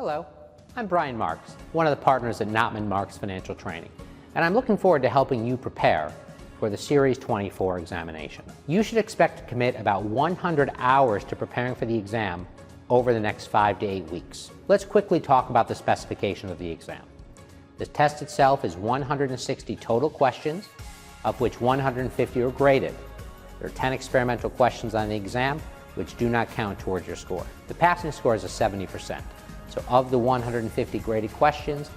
Hello, I'm Brian Marks, one of the partners at Knopman Marks Financial Training, and I'm looking forward to helping you prepare for the Series 24 examination. You should expect to commit about 100 hours to preparing for the exam over the next 5 to 8 weeks. Let's quickly talk about the specifications of the exam. The test itself is 160 total questions, of which 150 are graded. There are 10 experimental questions on the exam, which do not count towards your score. The passing score is 70%. So of the 150 graded questions,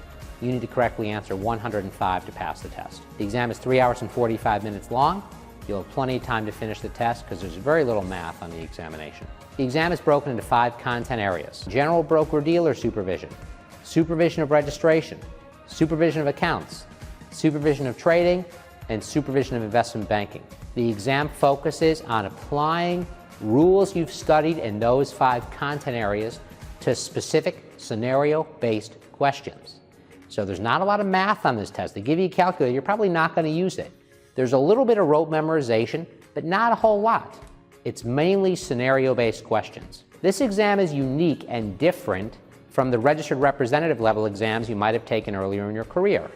you need to correctly answer 105 to pass the test. The exam is 3 hours and 45 minutes long. You'll have plenty of time to finish the test because there's very little math on the examination. The exam is broken into 5 content areas: general broker-dealer supervision, supervision of registration, supervision of accounts, supervision of trading, and supervision of investment banking. The exam focuses on applying rules you've studied in those 5 content areas to specific scenario-based questions. So there's not a lot of math on this test. They give you a calculator, you're probably not going to use it. There's a little bit of rote memorization, but not a whole lot. It's mainly scenario-based questions. This exam is unique and different from the registered representative level exams you might have taken earlier in your career.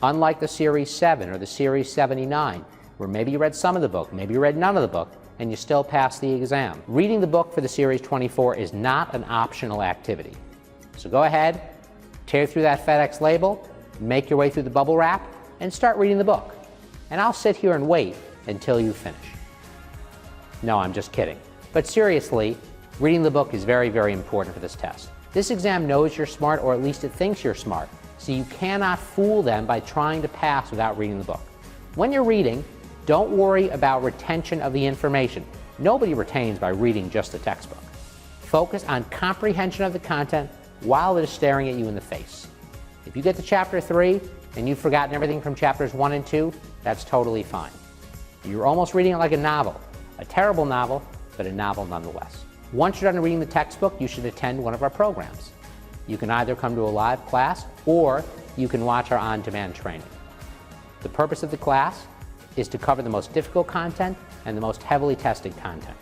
Unlike the Series 7 or the Series 79, where maybe you read some of the book, maybe you read none of the book, and you still pass the exam. Reading the book for the Series 24 is not an optional activity. So go ahead, tear through that FedEx label, make your way through the bubble wrap, and start reading the book. And I'll sit here and wait until you finish. No, I'm just kidding. But seriously, reading the book is very, very important for this test. This exam knows you're smart, or at least it thinks you're smart, so you cannot fool them by trying to pass without reading the book. When you're reading, don't worry about retention of the information. Nobody retains by reading just the textbook. Focus on comprehension of the content while it is staring at you in the face. If you get to Chapter 3 and you've forgotten everything from Chapters 1 and 2, that's totally fine. You're almost reading it like a novel. A terrible novel, but a novel nonetheless. Once you're done reading the textbook, you should attend one of our programs. You can either come to a live class or you can watch our on-demand training. The purpose of the class is to cover the most difficult content and the most heavily tested content.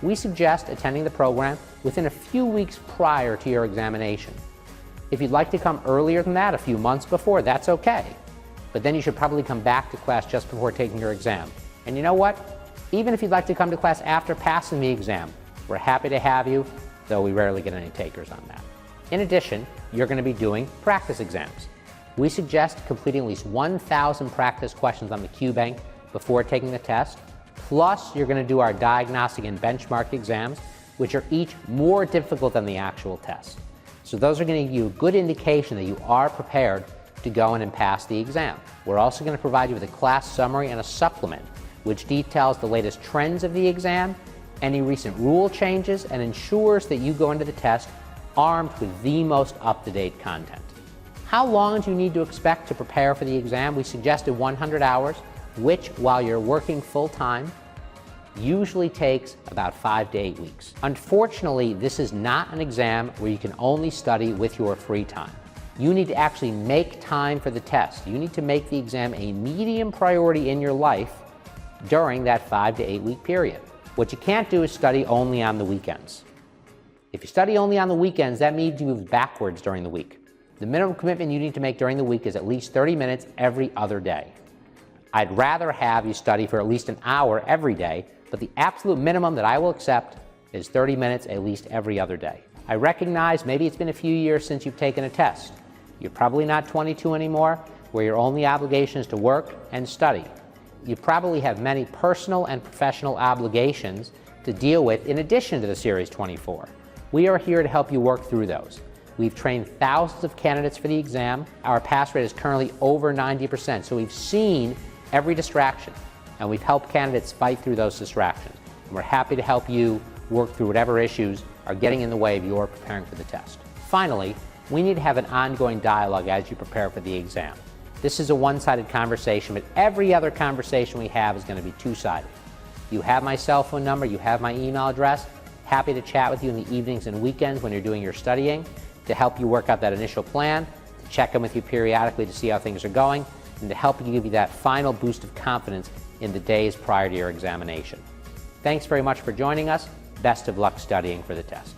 We suggest attending the program within a few weeks prior to your examination. If you'd like to come earlier than that, a few months before, that's okay. But then you should probably come back to class just before taking your exam. And you know what? Even if you'd like to come to class after passing the exam, we're happy to have you, though we rarely get any takers on that. In addition, you're going to be doing practice exams. We suggest completing at least 1,000 practice questions on the Q Bank before taking the test. Plus, you're going to do our diagnostic and benchmark exams, which are each more difficult than the actual test. So those are going to give you a good indication that you are prepared to go in and pass the exam. We're also going to provide you with a class summary and a supplement, which details the latest trends of the exam, any recent rule changes, and ensures that you go into the test armed with the most up-to-date content. How long do you need to expect to prepare for the exam? We suggested 100 hours, which, while you're working full-time, usually takes about 5 to 8 weeks. Unfortunately, this is not an exam where you can only study with your free time. You need to actually make time for the test. You need to make the exam a medium priority in your life during that 5 to 8 week period. What you can't do is study only on the weekends. If you study only on the weekends, that means you move backwards during the week. The minimum commitment you need to make during the week is at least 30 minutes every other day. I'd rather have you study for at least an hour every day, but the absolute minimum that I will accept is 30 minutes at least every other day. I recognize maybe it's been a few years since you've taken a test. You're probably not 22 anymore, where your only obligation is to work and study. You probably have many personal and professional obligations to deal with in addition to the Series 24. We are here to help you work through those. We've trained thousands of candidates for the exam. Our pass rate is currently over 90%, so we've seen every distraction, and we've helped candidates fight through those distractions. And we're happy to help you work through whatever issues are getting in the way of your preparing for the test. Finally, we need to have an ongoing dialogue as you prepare for the exam. This is a one-sided conversation, but every other conversation we have is going to be two-sided. You have my cell phone number, you have my email address. Happy to chat with you in the evenings and weekends when you're doing your studying, to help you work out that initial plan, to check in with you periodically to see how things are going, and to help give you that final boost of confidence in the days prior to your examination. Thanks very much for joining us. Best of luck studying for the test.